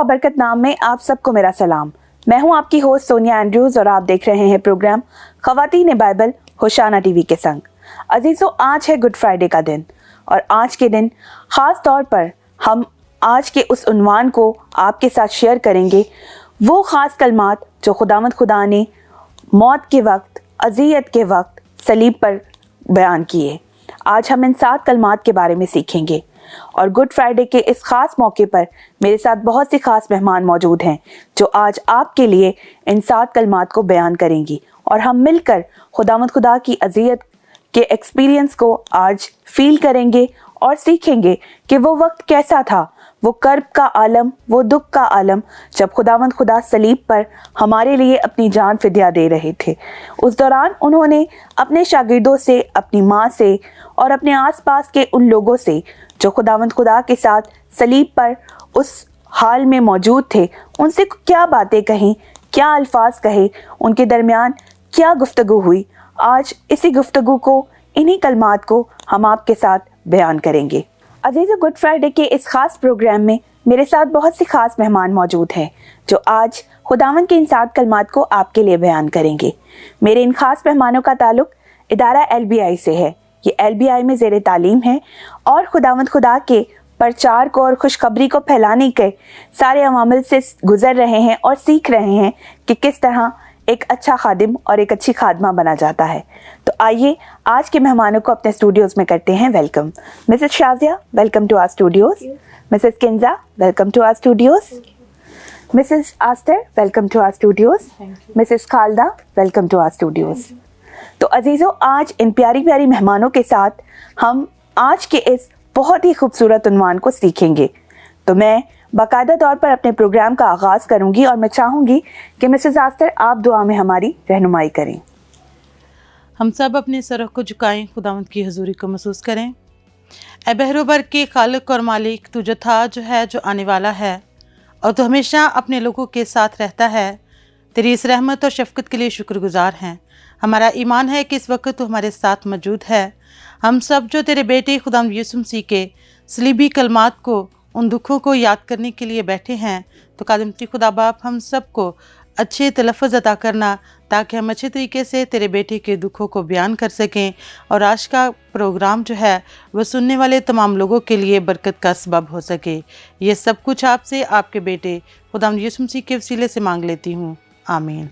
बाबरकत नाम में आप सबको मेरा सलाम। मैं हूं आपकी होस्ट सोनिया एंड्रूज और आप देख रहे हैं प्रोग्राम खवातीन बाइबल होशाना टीवी के संग। अजीजों, आज है गुड फ्राइडे का दिन और आज के दिन ख़ास तौर पर हम आज के उस उन्वान को आपके साथ शेयर करेंगे, वो ख़ास कलमात जो खुदावंद खुदा ने मौत के वक्त, अज़ियत के वक्त सलीब पर बयान किए। आज हम इन 7 कलमात के बारे में सीखेंगे और गुड फ्राइडे के इस खास मौके पर मेरे साथ बहुत सी खास मेहमान मौजूद हैं जो आज आपके लिए इन 7 कलमात को बयान करेंगी और हम मिलकर खुदावंद खुदा की अज़ियत के एक्सपीरियंस को आज फील करेंगे और सीखेंगे कि वो वक्त कैसा था, वो कर्ब का आलम, वो दुख का आलम जब खुदावंद खुदा सलीब पर हमारे लिए अपनी जान फिदिया दे रहे थे। उस दौरान उन्होंने अपने शागिर्दों से, अपनी माँ से और अपने आसपास के उन लोगों से जो खुदावंद खुदा के साथ सलीब पर उस हाल में मौजूद थे, उनसे क्या बातें कहीं, क्या अल्फाज कहे, उनके दरमियान क्या गुफ्तगू हुई। आज इसी गुफ्तगू को, इन्हीं कलमात को हम आपके साथ बयान करेंगे। अजीज़ों, गुड फ्राइडे के इस खास प्रोग्राम में मेरे साथ बहुत सी खास मेहमान मौजूद हैं जो आज खुदावंद के इन 7 कलमात को आपके लिए बयान करेंगे। मेरे इन खास मेहमानों का ताल्लुक इदारा LBI से है। ये LBI में ज़ेरे तालीम है और खुदावंद खुदा के प्रचार को और खुशखबरी को फैलाने के सारे अवामिल से गुजर रहे हैं और सीख रहे हैं कि किस तरह एक अच्छा खादिम और एक अच्छी खादमा बना जाता है। तो आइए आज के मेहमानों को अपने स्टूडियोज़ में करते हैं welcome. Mrs Shazia, welcome to our studios. Mrs Kinza, welcome to our studios. Mrs Aster, welcome to our studios. Mrs Khalda, welcome to our studios. तो अजीज़ों, आज इन प्यारी प्यारी मेहमानों के साथ हम आज के इस बहुत ही खूबसूरत उन्वान को सीखेंगे। तो मैं बाकायदा तौर पर अपने प्रोग्राम का आगाज़ करूंगी और मैं चाहूँगी कि मिसेस आस्तर आप दुआ में हमारी रहनुमाई करें। हम सब अपने सरों को झुकाएं, खुदावंद की हुजूरी को महसूस करें। ए बहरोबर के खालिक और मालिक, तू जो था, जो है, जो आने वाला है और तू हमेशा अपने लोगों के साथ रहता है। तेरी इस रहमत और शफ़क़त के लिए शुक्रगुजार हैं। हमारा ईमान है कि इस वक्त तू हमारे साथ मौजूद है। हम सब जो तेरे बेटे खुदावंद यीशु मसीह के सलीबी कलमात को, उन दुखों को याद करने के लिए बैठे हैं, तो कादिमती खुदा बाप हम सबको अच्छे तलफ़्फ़ुज़ अता करना ताकि हम अच्छे तरीके से तेरे बेटे के दुखों को बयान कर सकें और आज का प्रोग्राम जो है वह सुनने वाले तमाम लोगों के लिए बरकत का सबब हो सके। ये सब कुछ आपसे, आपके बेटे खुदावंद यीशु मसीह के वसीले से मांग लेती हूँ, आमीन।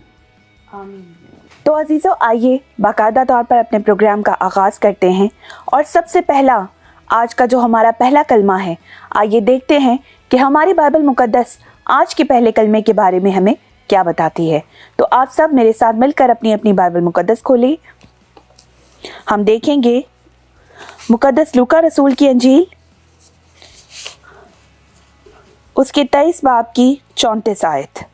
तो अजीज़ों, आइए बाकायदा तौर पर अपने प्रोग्राम का आगाज़ करते हैं और सबसे पहला आज का जो हमारा पहला कलमा है, आइए देखते हैं कि हमारी बाइबल मुकद्दस आज के पहले कलमे के बारे में हमें क्या बताती है। तो आप सब मेरे साथ मिलकर अपनी अपनी बाइबल मुकद्दस खोलें। हम देखेंगे मुकद्दस लूका रसूल की अंजील, उसके 23 बाब की 34 आयत।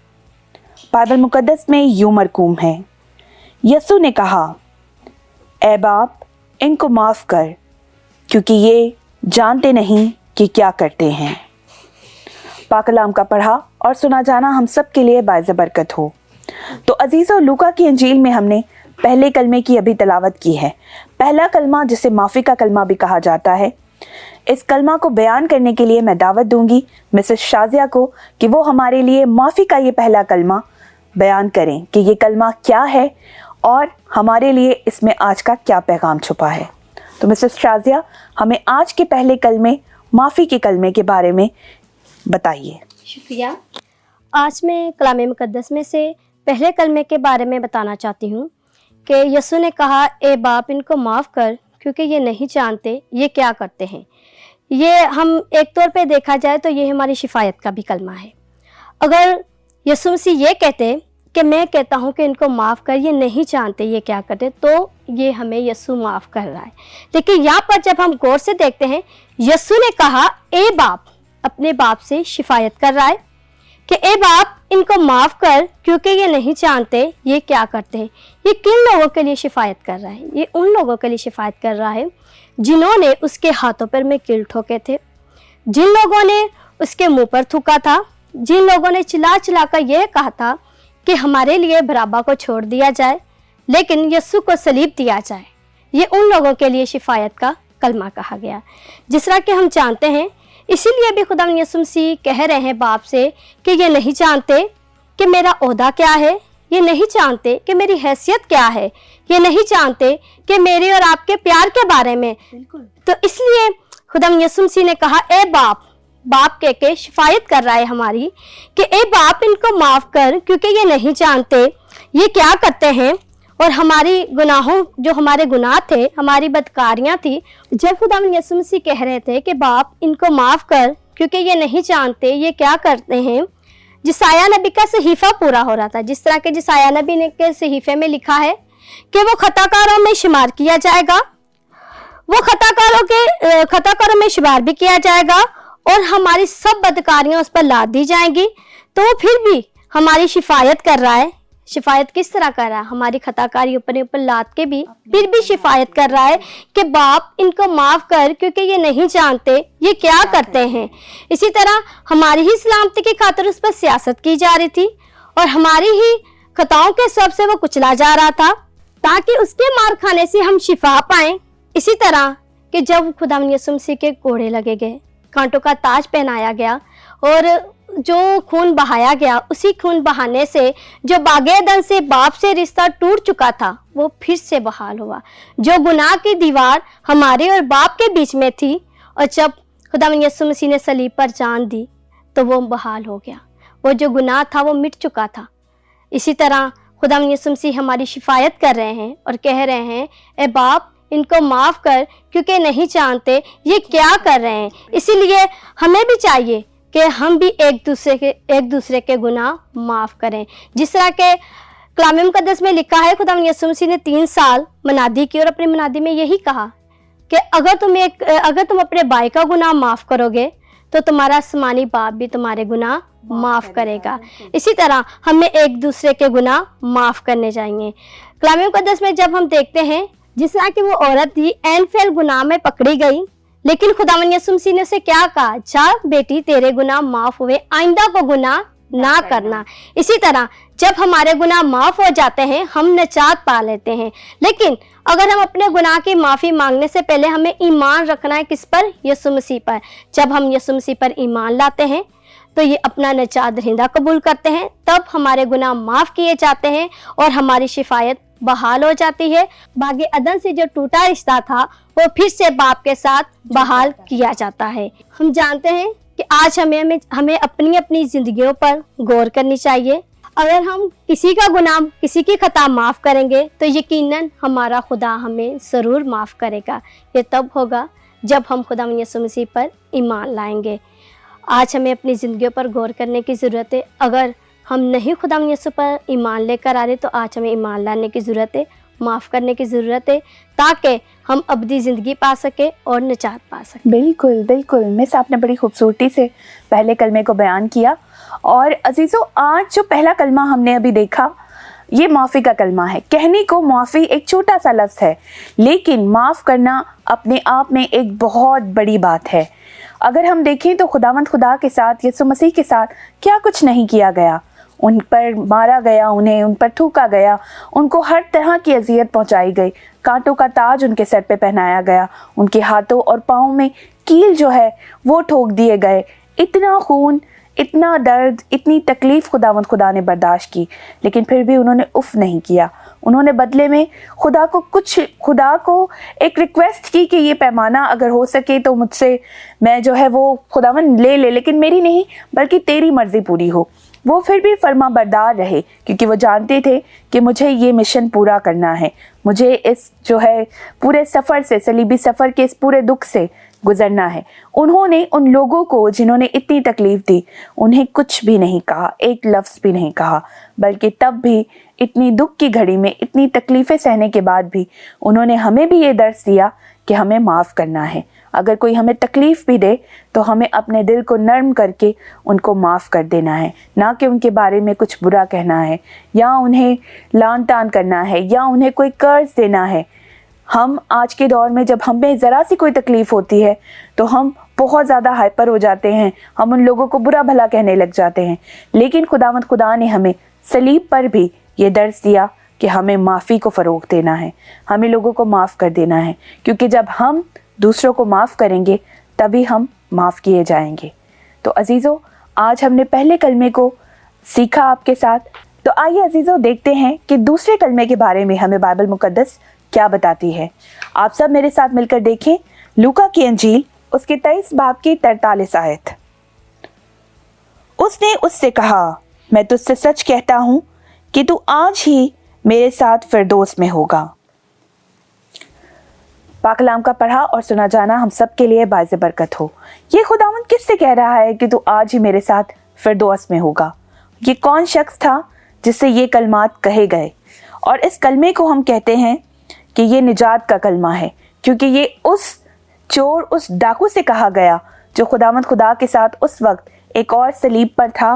बाइबल मुकद्दस में यूं मरकूम है, यसू ने कहा, ए बाप, इनको माफ़ कर क्योंकि ये जानते नहीं कि क्या करते हैं। पाक कलाम का पढ़ा और सुना जाना हम सब के लिए बाइज़ बरकत हो। तो अजीज़ों, लूका की अंजील में हमने पहले कलमे की अभी तलावत की है। पहला कलमा जिसे माफ़ी का कलमा भी कहा जाता है, इस कलमा को बयान करने के लिए मैं दावत दूंगी मिसेस शाजिया को कि वो हमारे लिए माफ़ी का ये पहला कलमा बयान करें कि ये कलमा क्या है और हमारे लिए इसमें आज का क्या पैगाम छुपा है। तो मिसेस शाजिया, हमें आज के पहले कलमे, माफ़ी के कलमे के बारे में बताइए। शुक्रिया। आज मैं कलाम मुकद्दस में से पहले कलमे के बारे में बताना चाहती हूँ कि यसू ने कहा, ए बाप, इनको माफ़ कर क्योंकि ये नहीं जानते ये क्या करते हैं। ये हम एक तौर पे देखा जाए तो ये हमारी शिफायत का भी कलमा है। अगर यसू मसीह ये कहते कि मैं कहता हूँ कि इनको माफ़ कर, ये नहीं जानते ये क्या करते, तो ये हमें यसू माफ़ कर रहा है। लेकिन यहाँ पर जब हम गौर से देखते हैं, यसू ने कहा, ए बाप, अपने बाप से शिफायत कर रहा है कि ए बाप, इनको माफ़ कर क्योंकि ये नहीं जानते ये क्या करते हैं। ये किन लोगों के लिए शिफायत कर रहा है? ये उन लोगों के लिए शिफायत कर रहा है जिन्होंने उसके हाथों पर में कील ठोके थे, जिन लोगों ने उसके मुंह पर थूका था, जिन लोगों ने चिल्ला चिल्ला कर यह कहा था कि हमारे लिए बराबा को छोड़ दिया जाए लेकिन यीशु को सलीब दिया जाए। ये उन लोगों के लिए शिफायत का कलमा कहा गया। जिस तरह कि हम जानते हैं इसीलिए भी खुदा यीशु मसीह कह रहे हैं बाप से कि ये नहीं जानते कि मेरा ओहदा क्या है, ये नहीं जानते कि मेरी हैसियत क्या है, ये नहीं जानते कि मेरे और आपके प्यार के बारे में। तो इसलिए खुदा यीशु मसीह ने कहा, ए बाप कह के शिफायत कर रहा है हमारी कि ए बाप इनको माफ कर, क्योंकि ये नहीं जानते ये क्या करते हैं। और हमारी गुनाहों, जो हमारे गुनाह थे, हमारी बदकारियां थी, जब खुदा यीशु मसीह कह रहे थे कि बाप इनको माफ कर क्योंकि ये नहीं जानते ये क्या करते हैं, जिसाया नबी का सहीफा पूरा हो रहा था। जिस तरह के जिसाया नबी ने के सहीफे में लिखा है कि वो खताकारों में शुमार किया जाएगा, वो खताकारों में शुमार भी किया जाएगा और हमारी सब बदकारियां उस पर लाद दी जाएंगी। तो वो फिर भी हमारी शिफायत कर रहा है। शिफायत किस तरह कर रहा है? हमारी खताकारी ऊपर लाद के भी फिर भी शिफायत कर रहा है कि बाप इनको माफ कर क्योंकि ये नहीं जानते ये क्या करते हैं। इसी तरह हमारी ही सलामती की खातिर उस पर सियासत की जा रही थी और हमारी ही खताओं के सब से वो कुचला जा रहा था ताकि उसके मार खाने से हम शिफा पाएं। इसी तरह कि जब खुदा यीशु मसीह के कोड़े लगे गए, कांटों का ताज पहनाया गया और जो खून बहाया गया, उसी खून बहाने से जो बागेदन से बाप से रिश्ता टूट चुका था वो फिर से बहाल हुआ। जो गुनाह की दीवार हमारे और बाप के बीच में थी और जब खुदा यीशु मसीह ने सलीब पर जान दी तो वो बहाल हो गया। वो जो गुनाह था वो मिट चुका था। इसी तरह खुदा यीशु मसीह हमारी शिफायत कर रहे हैं और कह रहे हैं, ए बाप इनको माफ कर क्योंकि नहीं जानते ये क्या कर रहे हैं। इसीलिए हमें भी चाहिए कि हम भी एक दूसरे के गुनाह माफ करें। जिस तरह के कलाम मुकद्दस में लिखा है, खुदा यीशु मसीह ने 3 साल मनादी की और अपनी मनादी में यही कहा कि अगर तुम अपने भाई का गुनाह माफ करोगे तो तुम्हारा आसमानी बाप भी तुम्हारे गुनाह माफ करेगा। इसी तरह हमें एक दूसरे के गुनाह माफ करने चाहिए। कलाम मुकद्दस में जब हम देखते हैं जिस तरह की वो औरत थी ऐन फेल गुनाह में पकड़ी गई, लेकिन खुदा यीशु मसीह ने उसे क्या कहा? जा बेटी तेरे गुनाह माफ हुए, आइंदा को गुनाह ना करना। इसी तरह जब हमारे गुनाह माफ हो जाते हैं हम निजात पा लेते हैं। लेकिन अगर हम अपने गुनाह की माफ़ी मांगने से पहले हमें ईमान रखना है किस पर? यीशु मसीह पर। जब हम यीशु मसीह पर ईमान लाते हैं तो ये अपना निजात दहिंदा कबूल करते हैं, तब हमारे गुनाह माफ़ किए जाते हैं और हमारी शिफायत बहाल हो जाती है। बागे अदन से जो टूटा रिश्ता था वो फिर से बाप के साथ बहाल किया जाता है। हम जानते हैं कि आज हमें अपनी जिंदगियों पर गौर करनी चाहिए। अगर हम किसी का गुनाह, किसी की खता माफ़ करेंगे तो यकीनन हमारा खुदा हमें ज़रूर माफ़ करेगा। ये तब होगा जब हम खुदा यीशु मसीह पर ईमान लाएंगे। आज हमें अपनी ज़िंदगियों पर गौर करने की ज़रूरत है। अगर हम नहीं खुदा यीशु पर ईमान लेकर आ रहे तो आज हमें ईमान लाने की ज़रूरत है, माफ़ करने की ज़रूरत है ताकि हम अबदी ज़िंदगी पा सके और निजात पा सके। बिल्कुल बिल्कुल मिस, आपने बड़ी खूबसूरती से पहले कलमे को बयान किया। और अजीज़ों, आज जो पहला कलमा हमने अभी देखा ये माफ़ी का कलमा है। कहने को माफ़ी एक छोटा सा लफ्ज़ है, लेकिन माफ़ करना अपने आप में एक बहुत बड़ी बात है। अगर हम देखें तो खुदावंद खुदा के साथ, यीशु मसीह के साथ क्या कुछ नहीं किया गया। उन पर मारा गया, उन पर थूका गया, उनको हर तरह की अजियत पहुंचाई गई, कांटों का ताज उनके सर पे पहनाया गया, उनके हाथों और पाँव में कील जो है वो ठोक दिए गए। इतना खून, इतना दर्द, इतनी तकलीफ़ खुदावंद खुदा ने बर्दाश्त की, लेकिन फिर भी उन्होंने उफ़ नहीं किया। उन्होंने बदले में खुदा को एक रिक्वेस्ट की कि ये पैमाना अगर हो सके तो मुझसे मैं जो है वो खुदावंद ले लेकिन मेरी नहीं बल्कि तेरी मर्ज़ी पूरी हो। वो फिर भी फर्मा बरदार रहे क्योंकि वो जानते थे कि मुझे ये मिशन पूरा करना है, मुझे इस जो है पूरे सफ़र से, सलीबी सफ़र के इस पूरे दुख से गुजरना है। उन्होंने उन लोगों को जिन्होंने इतनी तकलीफ़ दी उन्हें कुछ भी नहीं कहा, एक लफ्ज़ भी नहीं कहा, बल्कि तब भी इतनी दुख की घड़ी में, इतनी तकलीफ़ें सहने के बाद भी उन्होंने हमें भी ये दर्स दिया कि हमें माफ़ करना है। अगर कोई हमें तकलीफ़ भी दे तो हमें अपने दिल को नर्म करके उनको माफ़ कर देना है, ना कि उनके बारे में कुछ बुरा कहना है या उन्हें लान तान करना है या उन्हें कोई कर्ज देना है। हम आज के दौर में जब हमें ज़रा सी कोई तकलीफ़ होती है तो हम बहुत ज़्यादा हाइपर हो जाते हैं, हम उन लोगों को बुरा भला कहने लग जाते हैं। लेकिन खुदावंद खुदा ने हमें सलीब पर भी ये दर्स दिया कि हमें माफ़ी को फ़रोग़ देना है, हमें लोगों को माफ़ कर देना है, क्योंकि जब हम दूसरों को माफ़ करेंगे तभी हम माफ़ किए जाएंगे। तो अजीज़ों, आज हमने पहले कलमे को सीखा आपके साथ। तो आइए अजीज़ों देखते हैं कि दूसरे कलमे के बारे में हमें बाइबल मुकद्दस क्या बताती है। आप सब मेरे साथ मिलकर देखें लूका की अंजील उसके 23 बाब की 43 आयत। उसने उससे कहा, मैं तुझसे सच कहता हूँ कि तू आज ही मेरे साथ फिरदौस में होगा। पाक कलाम का पढ़ा और सुना जाना हम सब के लिए बाइज़ बरकत हो। ये खुदावंद किससे कह रहा है कि तू आज ही मेरे साथ फिरदौस में होगा? ये कौन शख्स था जिससे ये कलमात कहे गए? और इस कलमे को हम कहते हैं कि ये निजात का कलमा है, क्योंकि ये उस चोर, उस डाकू से कहा गया जो खुदावंद खुदा के साथ उस वक्त एक और सलीब पर था।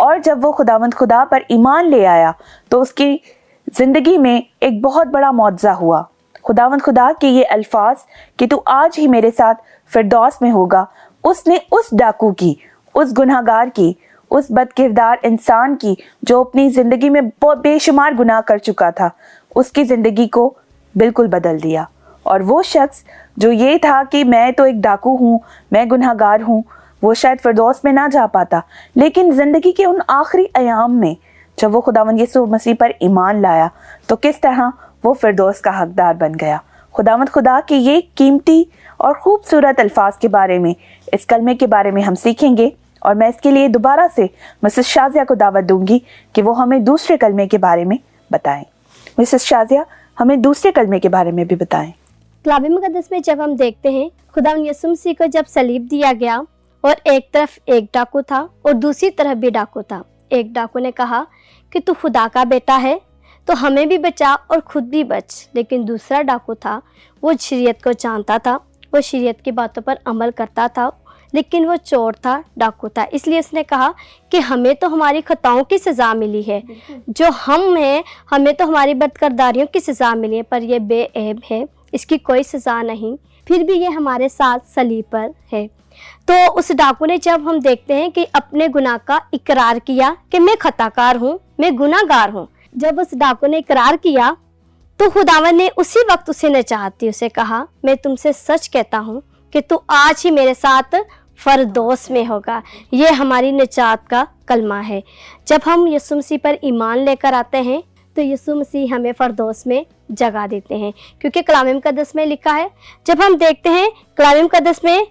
और जब वो खुदावंद खुदा पर ईमान ले आया तो उसकी ज़िंदगी में एक बहुत बड़ा मौजज़ा हुआ। खुदावंद खुदा के ये अल्फाज कि तू आज ही मेरे साथ फिरदौस में होगा, उसने उस डाकू की, उस गुनहगार की, उस बदकिरदार इंसान की जो अपनी ज़िंदगी में बेशुमार गुनाह कर चुका था, उसकी ज़िंदगी को बिल्कुल बदल दिया। और वो शख्स जो ये था कि मैं तो एक डाकू हूँ, मैं गुनहगार हूँ, वो शायद फिरदौस में ना जा पाता, लेकिन ज़िंदगी के उन आखिरी अयाम में जब वो खुदावंद यीशु मसीह पर ईमान लाया तो किस तरह वो फिरदौस का हकदार बन गया। खुदावंद खुदा के ये कीमती और खूबसूरत अल्फाज के बारे में, इस कलमे के बारे में हम सीखेंगे। और मैं इसके लिए दोबारा से मिसेस शाजिया को दावत दूंगी कि वो हमें दूसरे कलमे के बारे में बताएं। मिसेस शाजिया, हमें दूसरे कलमे के बारे में भी बताएं। कलाम मुकद्दस में जब हम देखते हैं खुदावंद यीशु मसीह को जब सलीब दिया गया और एक तरफ एक डाकू था और दूसरी तरफ भी डाकू था। एक डाकू ने कहा कि तू खुदा का बेटा है तो हमें भी बचा और खुद भी बच। लेकिन दूसरा डाकू था, वो शरीयत को जानता था, वो शरीयत की बातों पर अमल करता था, लेकिन वो चोर था, डाकू था। इसलिए उसने कहा कि हमें तो हमारी खताओं की सज़ा मिली है, जो हम हैं हमें तो हमारी बदकिरदारियों की सज़ा मिली है, पर ये बेऐब है, इसकी कोई सज़ा नहीं, फिर भी ये हमारे साथ सलीब पर है। तो उस डाकू ने, जब हम देखते हैं कि अपने गुनाह का इकरार किया कि मैं खताकार हूँ, मैं गुनाहगार हूँ, जब उस डाकू ने इकरार किया तो खुदावंद ने उसी वक्त उसे निजात दी। उसे कहा, मैं तुमसे सच कहता हूँ कि तू आज ही मेरे साथ फिरदौस में होगा। ये हमारी निजात का कलमा है। जब हम यीशु मसीह पर ईमान लेकर आते हैं तो यीशु मसीह हमें फिरदौस में जगह देते हैं, क्योंकि कलाम मुकद्दस में लिखा है, जब हम देखते हैं कलाम मुकद्दस में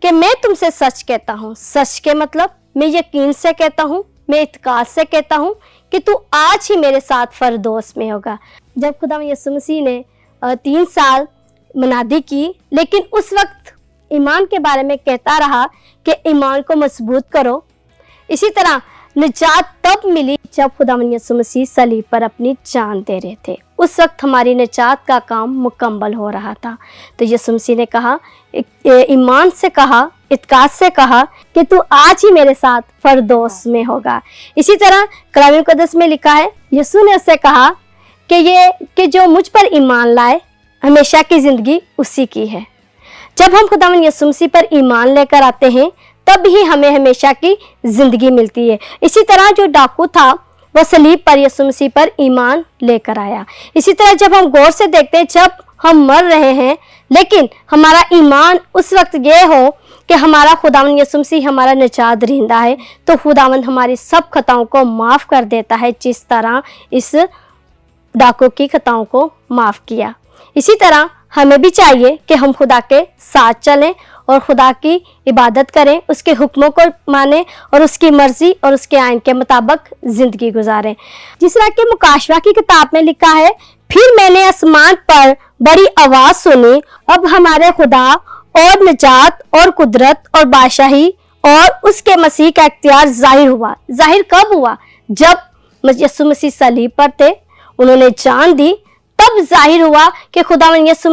कि मैं तुमसे सच कहता हूँ, सच के मतलब मैं यकीन से कहता हूँ, मैं इत्काद से कहता हूँ कि तू आज ही मेरे साथ फिरदौस में होगा। जब खुदा यीशु मसीह ने 3 साल मुनादी की, लेकिन उस वक्त ईमान के बारे में कहता रहा कि ईमान को मजबूत करो। इसी तरह निजात तब मिली जब खुदा यीशु मसीह सलीब पर अपनी जान दे रहे थे। उस वक्त हमारी निजात का काम मुकम्मल हो रहा था। तो यीशु मसीह ने कहा, ईमान से कहा, इत्काद से कहा कि तू आज ही मेरे साथ फिरदौस में होगा। इसी तरह कलाम मुकद्दस में लिखा है, यीशु ने उससे कहा कि जो मुझ पर ईमान लाए हमेशा की ज़िंदगी उसी की है। जब हम खुदा यीशु मसीह पर ईमान लेकर आते हैं तब ही हमें हमेशा की ज़िंदगी मिलती है। इसी तरह जो डाकू था वो सलीब पर यीशु मसीह पर ईमान लेकर आया। इसी तरह जब हम गौर से देखते हैं, जब हम मर रहे हैं लेकिन हमारा ईमान उस वक्त ये हो कि हमारा खुदावंद यीशु मसीह हमारा निजात दहिंदा है, तो खुदावंद हमारी सब खताओं को माफ़ कर देता है, जिस तरह इस डाकू की खताओं को माफ़ किया। इसी तरह हमें भी चाहिए कि हम खुदा के साथ चलें और खुदा की इबादत करें, उसके हुक्मों को मानें और उसकी मर्जी और उसके आइन के मुताबिक ज़िंदगी गुजारें। जिस तरह के मुकाशवा की किताब में लिखा है, फिर मैंने आसमान पर बड़ी आवाज़ सुनी, अब हमारे खुदा और निजात और कुदरत और बादशाही और उसके मसीह का इख्तियार जाहिर हुआ। जाहिर कब हुआ? जब यीशु मसीह सलीब पर थे, उन्होंने जान दी, तब जाहिर हुआ कि खुदावंद यीशु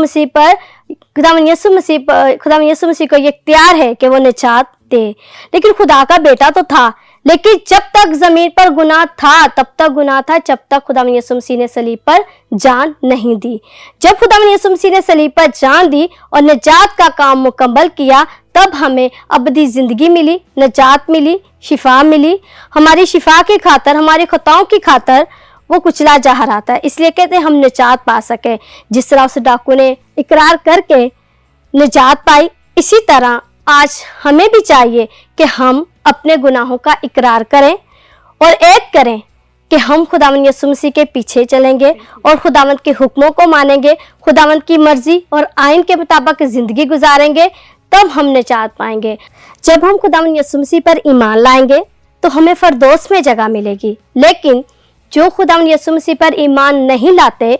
मसीह को ये इख्तियार है कि वो निजात दे। लेकिन खुदा का बेटा तो था, लेकिन जब तक जमीन पर गुनाह था तब तक गुनाह था, जब तक खुदावंद यीशु मसीह ने सलीब पर जान नहीं दी। जब खुदावंद यीशु मसीह ने सलीब पर जान दी और निजात का काम मुकम्मल किया, तब हमें अबदी ज़िंदगी मिली, निजात मिली, शिफा मिली। हमारी शिफा की खातर, हमारी खताओं की खातर वो कुचला जा रहा था, इसलिए कहते हैं हम निजात पा सके। जिस तरह उस डाकू ने इकरार करके निजात पाई, इसी तरह आज हमें भी चाहिए कि हम अपने गुनाहों का इकरार करें और ऐद करें कि हम खुदावंद यीशु मसीह के पीछे चलेंगे और खुदावंद के हुक्मों को मानेंगे, खुदावंद की मर्जी और आइन के मुताबिक ज़िंदगी गुजारेंगे, तब हम निजात पाएंगे। जब हम खुदावंद यीशु मसीह पर ईमान लाएंगे तो हमें फरदौस में जगह मिलेगी। लेकिन जो खुदावंद यीशु मसीह पर ईमान नहीं लाते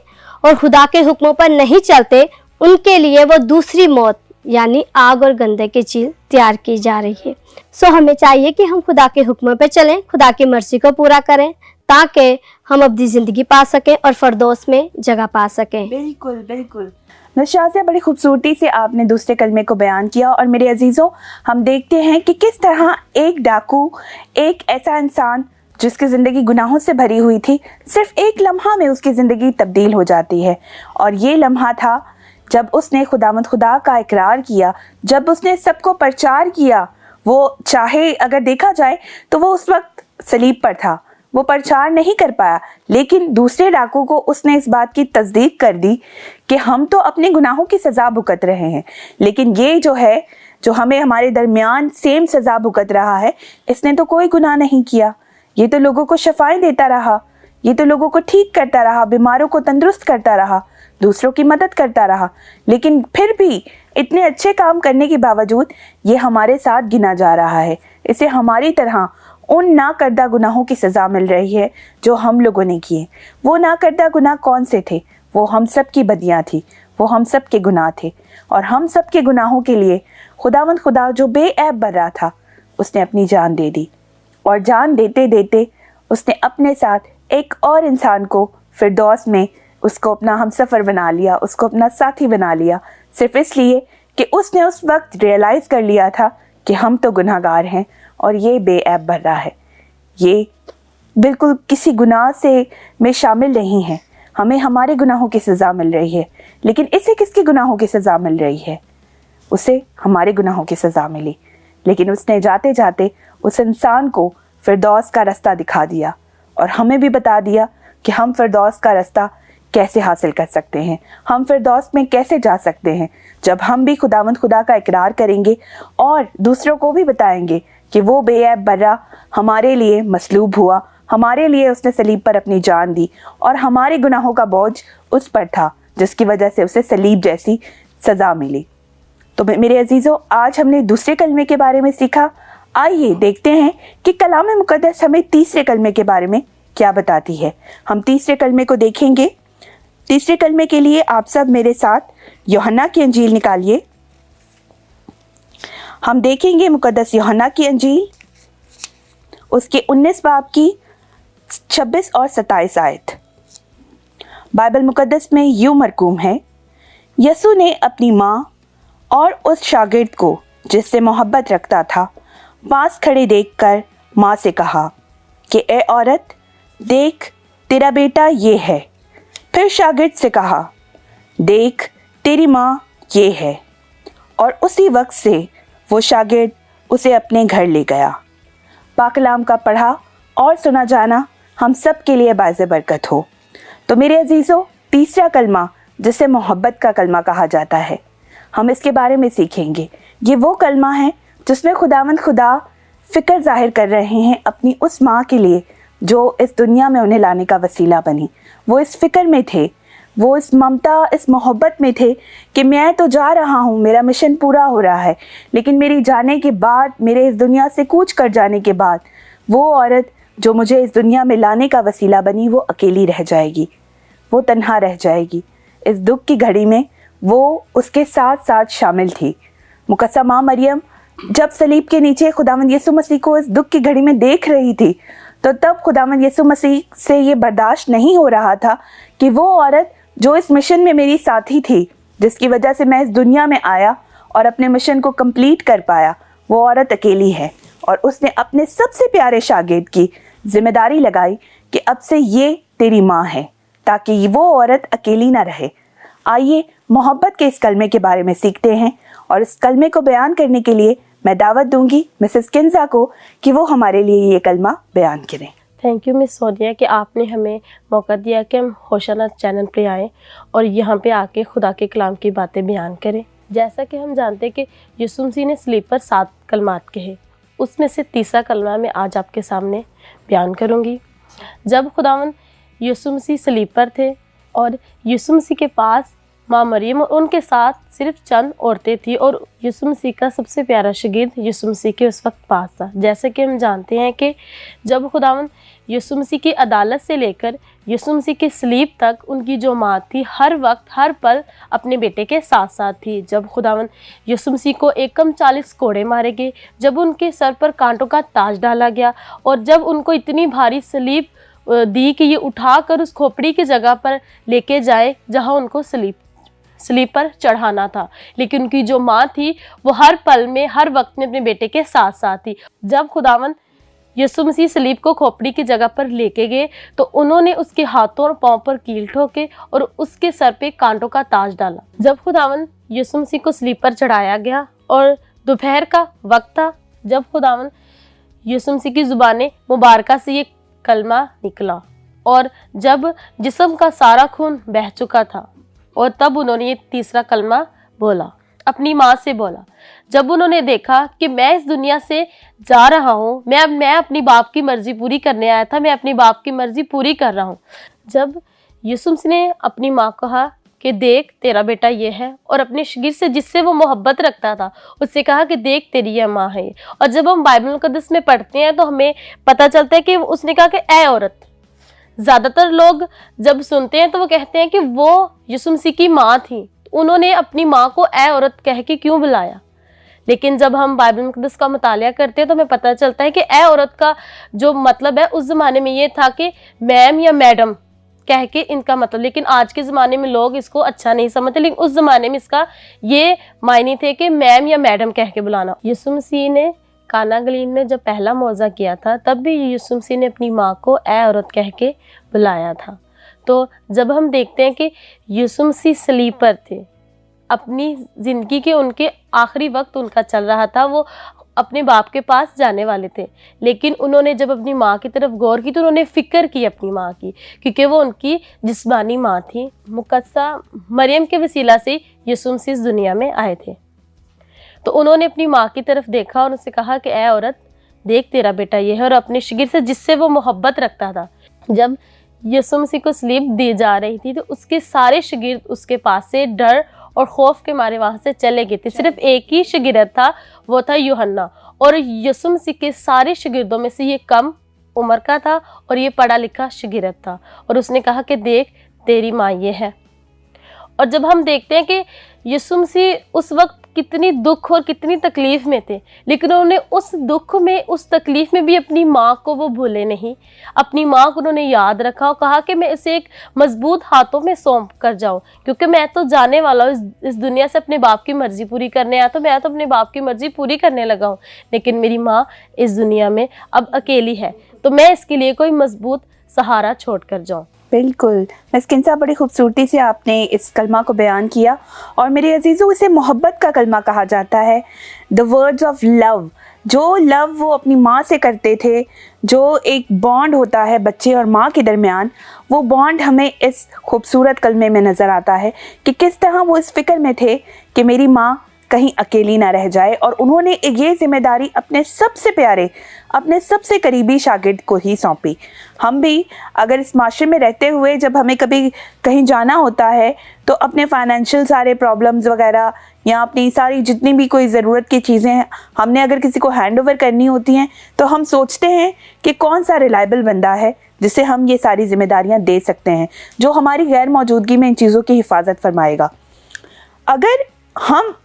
और खुदा के हुक्मों पर नहीं चलते, उनके लिए वो दूसरी मौत यानी आग और गंधक की झील तैयार की जा रही है। सो हमें चाहिए कि हम खुदा के हुक्मों पर चलें, खुदा की मर्जी को पूरा करें, ताकि हम अपनी ज़िंदगी पा सकें और फरदौस में जगह पा सकें। बिल्कुल बिल्कुल। नशाज़िया, बड़ी खूबसूरती से आपने दूसरे कलमे को बयान किया। और मेरे अजीज़ों, हम देखते हैं कि किस तरह एक डाकू, एक ऐसा इंसान जिसकी ज़िंदगी गुनाहों से भरी हुई थी, सिर्फ एक लम्हा में उसकी ज़िंदगी तब्दील हो जाती है। और ये लम्हा था जब उसने खुदावंद खुदा का इकरार किया, जब उसने सबको प्रचार किया। वो चाहे अगर देखा जाए तो वो उस वक्त सलीब पर था, वो प्रचार नहीं कर पाया, लेकिन दूसरे डाकू को उसने इस बात की तस्दीक कर दी कि हम तो अपने गुनाहों की सज़ा भुगत रहे हैं, लेकिन ये जो है, जो हमें हमारे दरमियान सेम सज़ा भुगत रहा है, इसने तो कोई गुनाह नहीं किया। ये तो लोगों को शफाएं देता रहा, ये तो लोगों को ठीक करता रहा, बीमारों को तंदुरुस्त करता रहा, दूसरों की मदद करता रहा, लेकिन फिर भी इतने अच्छे काम करने के बावजूद ये हमारे साथ गिना जा रहा है। इसे हमारी तरह उन ना करदा गुनाहों की सज़ा मिल रही है जो हम लोगों ने किए। वो ना करदा गुनाह कौन से थे? वो हम सब की बदियाँ थी, वो हम सब के गुनाह थे। और हम सब के गुनाहों के लिए खुदावंद खुदा जो बेऐब बर्रा था, उसने अपनी जान दे दी। और जान देते देते उसने अपने साथ एक और इंसान को फिरदौस में उसको अपना हमसफ़र बना लिया, उसको अपना साथी बना लिया, सिर्फ इसलिए कि उसने उस वक्त रियलाइज़ कर लिया था कि हम तो गुनाहगार हैं और ये बेऐब बर्रा है, ये बिल्कुल किसी गुनाह से में शामिल नहीं है। हमें हमारे गुनाहों की सज़ा मिल रही है, लेकिन इसे किसके गुनाहों की सज़ा मिल रही है? उसे हमारे गुनाहों की सज़ा मिली। लेकिन उसने जाते जाते उस इंसान को फिरदौस का रास्ता दिखा दिया और हमें भी बता दिया कि हम फिरदौस का रास्ता कैसे हासिल कर सकते हैं, हम फिरदौस में कैसे जा सकते हैं। जब हम भी खुदावंद खुदा का इकरार करेंगे और दूसरों को भी बताएंगे कि वो बेऐब बर्रा हमारे लिए मसलूब हुआ, हमारे लिए उसने सलीब पर अपनी जान दी और हमारे गुनाहों का बोझ उस पर था, जिसकी वजह से उसे सलीब जैसी सज़ा मिली। तो मेरे अजीज़ों, आज हमने दूसरे कलमे के बारे में सीखा। आइए देखते हैं कि कलाम मुकद्दस हमें तीसरे कलमे के बारे में क्या बताती है। हम तीसरे कलमे को देखेंगे। तीसरे कलमे के लिए आप सब मेरे साथ यूहन्ना की अंजील निकालिए। हम देखेंगे मुकद्दस यूहन्ना की अंजील, उसके 19 बाब की 26 और 27 आयत। बाइबल मुकद्दस में यूं मरकूम है, यसू ने अपनी माँ और उस शागिर्द को जिससे मोहब्बत रखता था पास खड़े देखकर माँ से कहा कि ए औरत, देख तेरा बेटा ये है। फिर शागिर्द से कहा, देख तेरी माँ ये है। और उसी वक्त से वो शागिर्द उसे अपने घर ले गया। पाक कलाम का पढ़ा और सुना जाना हम सब के लिए बाज़ बरकत हो। तो मेरे अजीज़ों, तीसरा कलमा जिसे मोहब्बत का कलमा कहा जाता है, हम इसके बारे में सीखेंगे। ये वो कलमा है जिसमें खुदावंद खुदा फ़िक्र ज़ाहिर कर रहे हैं अपनी उस माँ के लिए जो इस दुनिया में उन्हें लाने का वसीला बनी। वो इस फ़िक्र में थे, वो इस ममता, इस मोहब्बत में थे कि मैं तो जा रहा हूँ, मेरा मिशन पूरा हो रहा है, लेकिन मेरी जाने के बाद, मेरे इस दुनिया से कूच कर जाने के बाद, वो औरत जो मुझे इस दुनिया में लाने का वसीला बनी, वो अकेली रह जाएगी, वो तन्हा रह जाएगी। इस दुख की घड़ी में वो उसके साथ साथ शामिल थी। मुकद्दस माँ मरियम जब सलीब के नीचे खुदावंद यीशु मसीह को इस दुख की घड़ी में देख रही थी, तो तब खुदावंद यीशु मसीह से ये बर्दाश्त नहीं हो रहा था कि वो औरत जो इस मिशन में मेरी साथी थी, जिसकी वजह से मैं इस दुनिया में आया और अपने मिशन को कंप्लीट कर पाया, वो औरत अकेली है। और उसने अपने सबसे प्यारे शागिर्द की जिम्मेदारी लगाई कि अब से ये तेरी माँ है, ताकि वो औरत अकेली ना रहे। आइए मोहब्बत के इस कलमे के बारे में सीखते हैं और इस कलमे को बयान करने के लिए मैं दावत दूंगी मिसेस किंजा को कि वो हमारे लिए ये कलमा बयान करें। थैंक यू मिस सोनिया कि आपने हमें मौका दिया कि हम होशाना चैनल पे आएँ और यहाँ पे आके खुदा के कलाम की बातें बयान करें। जैसा कि हम जानते हैं कि यीशु मसीह ने सलीब पर 7 कलमात कहे, उसमें से तीसरा कलमा मैं आज आपके सामने बयान करूंगी। जब खुदावंद यीशु मसीह सलीब पर थे और यीशु मसीह के पास माँ मरियम और उनके साथ सिर्फ चंद औरतें थी और यीशु मसीह का सबसे प्यारा शागिर्द यीशु मसीह के उस वक्त पास था। जैसे कि हम जानते हैं कि जब खुदावंद यीशु मसीह की अदालत से लेकर यीशु मसीह के सलीब तक उनकी जो माँ थी हर वक्त हर पल अपने बेटे के साथ साथ थी। जब खुदावंद यीशु मसीह को एकम 40 कोड़े मारे गए, जब उनके सर पर कांटों का ताज डाला गया और जब उनको इतनी भारी सलीब दी कि ये उठाकर उस खोपड़ी की जगह पर लेके जाए जहाँ उनको सलीब पर चढ़ाना था, लेकिन उनकी जो माँ थी वो हर पल में हर वक्त में अपने बेटे के साथ साथ थी। जब खुदावंद यीशु मसीह सलीब को खोपड़ी की जगह पर लेके गए तो उन्होंने उसके हाथों और पाँव पर कील ठोके और उसके सर पे कांटों का ताज डाला। जब खुदावंद यीशु मसीह को सलीब पर चढ़ाया गया और दोपहर का वक्त था, जब खुदावंद यीशु मसीह की ज़ुबान मुबारका से ये कलमा निकला और जब जिस्म का सारा खून बह चुका था और तब उन्होंने ये तीसरा कलमा बोला, अपनी माँ से बोला। जब उन्होंने देखा कि मैं इस दुनिया से जा रहा हूँ, मैं अपनी बाप की मर्जी पूरी करने आया था, मैं अपनी बाप की मर्जी पूरी कर रहा हूँ। जब यीशु मसीह ने अपनी माँ को कहा कि देख तेरा बेटा ये है, और अपने शागिर्द से जिससे वो मोहब्बत रखता था उससे कहा कि देख तेरी यह माँ है। और जब हम बाइबल मुकद्दस में पढ़ते हैं तो हमें पता चलता है कि उसने कहा कि ऐ औरत। ज़्यादातर लोग जब सुनते हैं तो वो कहते हैं कि वो यीशु मसीह की माँ थी, उन्होंने अपनी माँ को ऐ औरत कह के क्यों बुलाया। लेकिन जब हम बाइबल मुकद्दस का मुतालिया करते हैं तो हमें पता चलता है कि ऐ औरत का जो मतलब है उस ज़माने में ये था कि मैम या मैडम कह के इनका मतलब, लेकिन आज के ज़माने में लोग इसको अच्छा नहीं समझते, लेकिन उस ज़माने में इसका ये मायने थे कि मैम या मैडम कह के बुलाना। यीशु मसीह ने काना गलील में जब पहला मौज़ा किया था तब भी यीशु मसीह ने अपनी माँ को ऐ औरत कह के बुलाया था। तो जब हम देखते हैं कि यीशु मसीह सलीब पर थे, अपनी ज़िंदगी के उनके आखिरी वक्त उनका चल रहा था, वो अपने बाप के पास जाने वाले थे, लेकिन उन्होंने जब अपनी माँ की तरफ गौर की तो उन्होंने फ़िक्र की अपनी माँ की, क्योंकि वो उनकी जिस्मानी माँ थी। मुकद्दसा मरियम के वसीला से यीशु मसीह इस दुनिया में आए थे। तो उन्होंने अपनी माँ की तरफ देखा और उससे कहा कि ऐ औरत देख तेरा बेटा ये है, और अपने शागिर्द से जिससे वो मोहब्बत रखता था। जब यीशु मसीह को सलीब दी जा रही थी तो उसके सारे शागिर्द उसके पास से डर और खौफ के मारे वहाँ से चले गए थे। सिर्फ एक ही शागिर्द था, वो था यूहन्ना, और यीशु मसीह के सारे शागिर्दों में से ये कम उम्र का था और ये पढ़ा लिखा शागिर्द था। और उसने कहा कि देख तेरी माँ ये है। और जब हम देखते हैं कि यीशु मसीह उस वक्त कितनी दुख और कितनी तकलीफ में थे, लेकिन उन्होंने उस दुख में उस तकलीफ में भी अपनी माँ को वो भूले नहीं। अपनी माँ को उन्होंने याद रखा और कहा कि मैं इसे एक मजबूत हाथों में सौंप कर जाऊँ, क्योंकि मैं तो जाने वाला हूँ इस दुनिया से, अपने बाप की मर्जी पूरी करने आया, तो मैं तो अपने बाप की मर्जी पूरी करने लगा हूँ, लेकिन मेरी माँ इस दुनिया में अब अकेली है, तो मैं इसके लिए कोई मजबूत सहारा छोड़ कर जाऊँ। बिल्कुल मिस्किन साहब, बड़ी खूबसूरती से आपने इस कलमा को बयान किया। और मेरे अजीज़ों, इसे मोहब्बत का कलमा कहा जाता है, द वर्ड्स ऑफ लव। जो लव वो अपनी माँ से करते थे, जो एक बॉन्ड होता है बच्चे और माँ के दरमियान, वो बॉन्ड हमें इस खूबसूरत कलमे में नज़र आता है कि किस तरह वो इस फिक्र में थे कि मेरी माँ कहीं अकेली ना रह जाए। और उन्होंने ये जिम्मेदारी अपने सबसे प्यारे, अपने सबसे करीबी शागिर्द को ही सौंपी। हम भी अगर इस माशरे में रहते हुए जब हमें कभी कहीं जाना होता है तो अपने फाइनेंशियल सारे प्रॉब्लम्स वगैरह या अपनी सारी जितनी भी कोई ज़रूरत की चीज़ें हैं हमने अगर किसी को हैंड ओवर करनी होती हैं तो हम सोचते हैं कि कौन सा रिलायबल बंदा है जिसे हम ये सारी जिम्मेदारियां दे सकते हैं, जो हमारी गैर मौजूदगी में इन चीज़ों की हिफाजत फरमाएगा। अगर हम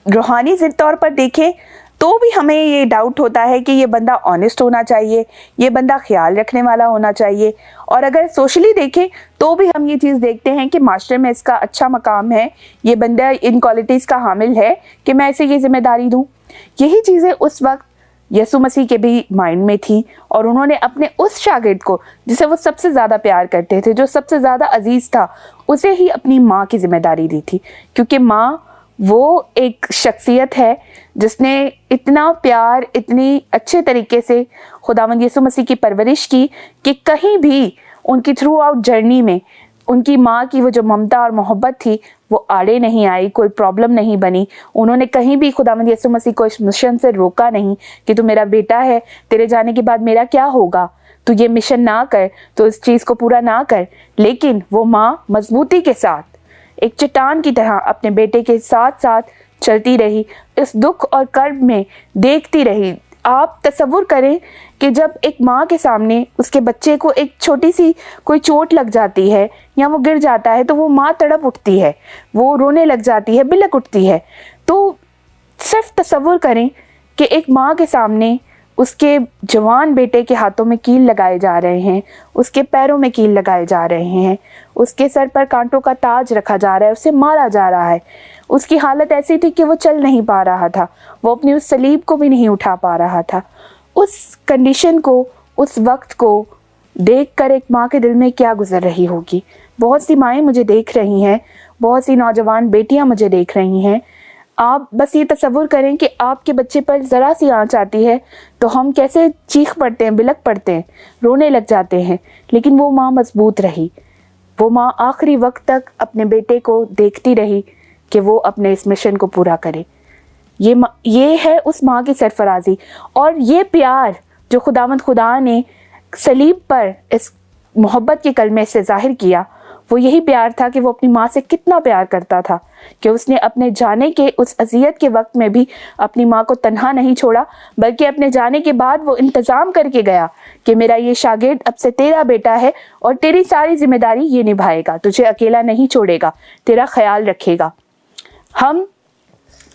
रूहानी तौर पर देखें तो भी हमें ये डाउट होता है कि ये बंदा ऑनेस्ट होना चाहिए, ये बंदा ख्याल रखने वाला होना चाहिए। और अगर सोशली देखें तो भी हम ये चीज़ देखते हैं कि मास्टर में इसका अच्छा मकाम है, ये बंदा इन क्वालिटीज़ का हामिल है कि मैं इसे ये जिम्मेदारी दूँ। यही चीज़ें उस वक्त यीशु मसीह के भी माइंड में थी और उन्होंने अपने उस शागिर्द को जिसे वो सबसे ज़्यादा प्यार करते थे, जो सबसे ज़्यादा अजीज़ था, उसे ही अपनी माँ की जिम्मेदारी दी थी। क्योंकि माँ वो एक शख्सियत है जिसने इतना प्यार, इतनी अच्छे तरीके से खुदावंद यीशु मसीह की परवरिश की कि कहीं भी उनकी थ्रू आउट जर्नी में उनकी माँ की वो जो ममता और मोहब्बत थी वो आड़े नहीं आई, कोई प्रॉब्लम नहीं बनी। उन्होंने कहीं भी खुदावंद यीशु मसीह को इस मिशन से रोका नहीं कि तू मेरा बेटा है, तेरे जाने के बाद मेरा क्या होगा, तू ये मिशन ना कर, तो इस चीज़ को पूरा ना कर। लेकिन वो माँ मजबूती के साथ एक चट्टान की तरह अपने बेटे के साथ साथ चलती रही, इस दुख और कर्ब में देखती रही। आप तसव्वुर करें कि जब एक माँ के सामने उसके बच्चे को एक छोटी सी कोई चोट लग जाती है या वो गिर जाता है तो वो माँ तड़प उठती है, वो रोने लग जाती है, बिलक उठती है। तो सिर्फ तसव्वुर करें कि एक माँ के सामने उसके जवान बेटे के हाथों में कील लगाए जा रहे हैं, उसके पैरों में कील लगाए जा रहे हैं, उसके सर पर कांटों का ताज रखा जा रहा है, उसे मारा जा रहा है। उसकी हालत ऐसी थी कि वो चल नहीं पा रहा था, वो अपनी उस सलीब को भी नहीं उठा पा रहा था। उस कंडीशन को, उस वक्त को देखकर एक माँ के दिल में क्या गुजर रही होगी। बहुत सी माएँ मुझे देख रही हैं, बहुत सी नौजवान बेटियाँ मुझे देख रही हैं। आप बस ये तसव्वुर करें कि आपके बच्चे पर ज़रा सी आँच आती है तो हम कैसे चीख पड़ते हैं, बिलक पड़ते हैं, रोने लग जाते हैं। लेकिन वो माँ मजबूत रही, वो माँ आखिरी वक्त तक अपने बेटे को देखती रही कि वो अपने इस मिशन को पूरा करे। ये है उस माँ की सरफराजी। और ये प्यार जो खुदावंद खुदा ने सलीब पर इस मोहब्बत के कलमे से ज़ाहिर किया, वो यही प्यार था कि वो अपनी माँ से कितना प्यार करता था कि उसने अपने जाने के उस अज़ियत के वक्त में भी अपनी माँ को तन्हा नहीं छोड़ा, बल्कि अपने जाने के बाद वो इंतज़ाम करके गया कि मेरा ये शागिर्द अब से तेरा बेटा है और तेरी सारी जिम्मेदारी ये निभाएगा, तुझे अकेला नहीं छोड़ेगा, तेरा ख्याल रखेगा। हम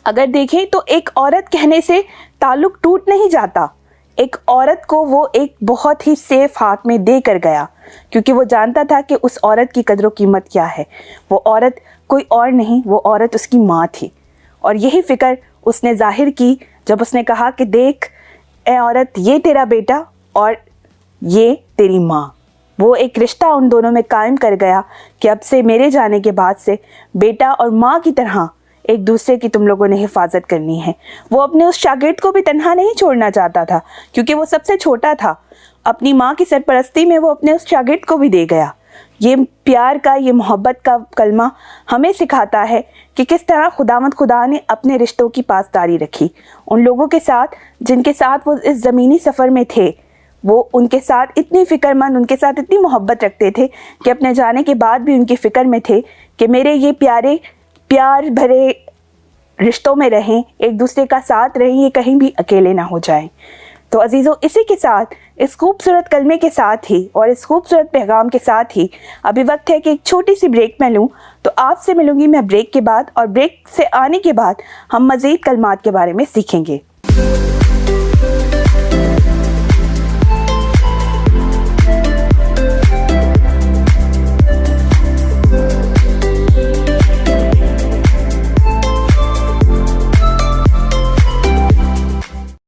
अगर देखें तो एक औरत कहने से ताल्लुक टूट नहीं जाता। एक औरत को वो एक बहुत ही सेफ हाथ में दे कर गया, क्योंकि वो जानता था कि उस औरत की कदर कीमत क्या है। वो औरत कोई और नहीं, वो औरत उसकी माँ थी। और यही फ़िक्र उसने ज़ाहिर की जब उसने कहा कि देख ए औरत, ये तेरा बेटा और ये तेरी माँ। वो एक रिश्ता उन दोनों में कायम कर गया कि अब से मेरे जाने के बाद से बेटा और माँ की तरह एक दूसरे की तुम लोगों ने हिफाजत करनी है। वो अपने उस शागिर्द को भी तन्हा नहीं छोड़ना चाहता था, क्योंकि वो सबसे छोटा था। अपनी माँ की सरपरस्ती में वो अपने उस शागिर्द को भी दे गया। ये प्यार का, ये मोहब्बत का कलमा हमें सिखाता है कि किस तरह खुदावंद खुदा ने अपने रिश्तों की पासदारी रखी उन लोगों के साथ जिनके साथ वो इस ज़मीनी सफ़र में थे। वो उनके साथ इतनी फ़िक्रमंद, उनके साथ इतनी मोहब्बत रखते थे कि अपने जाने के बाद भी उनकी फ़िक्र में थे कि मेरे ये प्यार भरे रिश्तों में रहें, एक दूसरे का साथ रहें, ये कहीं भी अकेले ना हो जाएं। तो अजीज़ों, इसी के साथ, इस खूबसूरत कलमे के साथ ही और इस खूबसूरत पैगाम के साथ ही अभी वक्त है कि एक छोटी सी ब्रेक मैं लूँ। तो आपसे मिलूँगी मैं ब्रेक के बाद, और ब्रेक से आने के बाद हम मज़ीद कलमात के बारे में सीखेंगे।